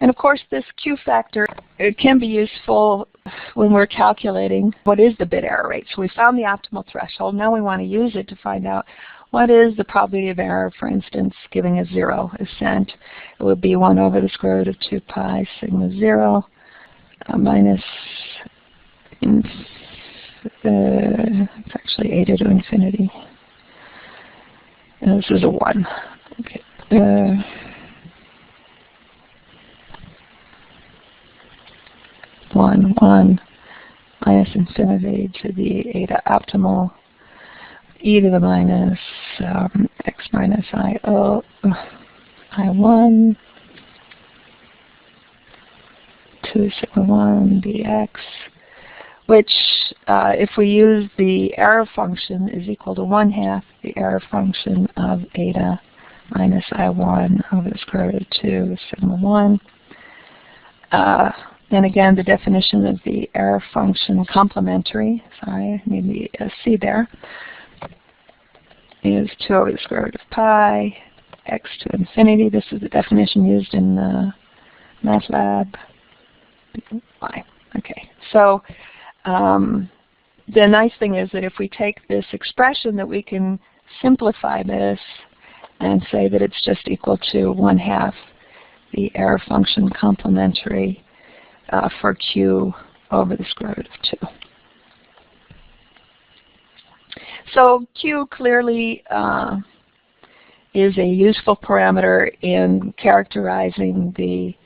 And of course, this Q factor, it can be useful when we're calculating what is the bit error rate. So we found the optimal threshold. Now we want to use it to find out what is the probability of error, for instance, giving a 0 ascent. It would be 1 over the square root of 2 pi sigma 0 minus, it's actually eta to infinity. And this is a 1. Okay. 1 minus infinity to the eta optimal e to the minus x minus I1 2 sigma 1 dx, which if we use the error function is equal to 1/2 the error function of eta minus I1 over the square root of 2 sigma 1. And again, the definition of the error function complementary, sorry, I need the C there, is 2 over the square root of pi, x to infinity. This is the definition used in MATLAB. Y. Okay, so the nice thing is that if we take this expression, that we can simplify this and say that it's just equal to 1/2 the error function complementary for Q over the square root of 2. So Q clearly is a useful parameter in characterizing the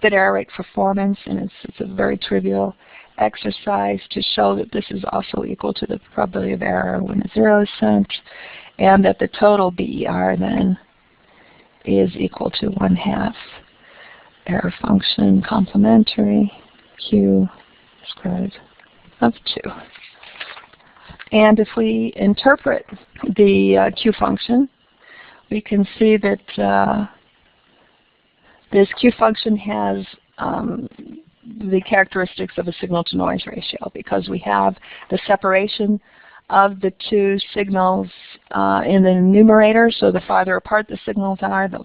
bit error rate performance, and it's a very trivial exercise to show that this is also equal to the probability of error when a 0 is sent, and that the total BER then is equal to 1/2 error function complementary Q square root of 2. And if we interpret the Q function, we can see that this Q function has the characteristics of a signal-to-noise ratio, because we have the separation of the two signals in the numerator. So the farther apart the signals are, the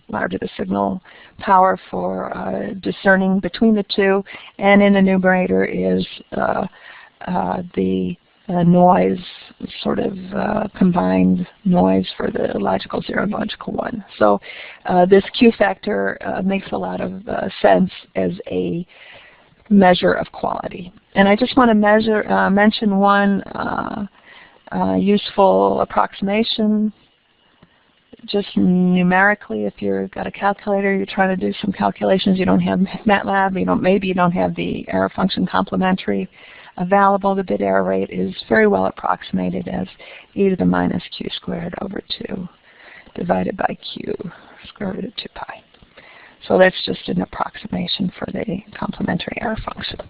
larger the signal power for discerning between the two. And in the numerator is the noise, sort of combined noise for the logical 0 and logical 1. So this Q factor makes a lot of sense as a measure of quality. And I just want to mention one useful approximation. Just numerically, if you've got a calculator, you're trying to do some calculations, you don't have MATLAB, maybe you don't have the error function complementary available, the bit error rate is very well approximated as e to the minus q squared over 2 divided by q square root of 2 pi. So that's just an approximation for the complementary error function.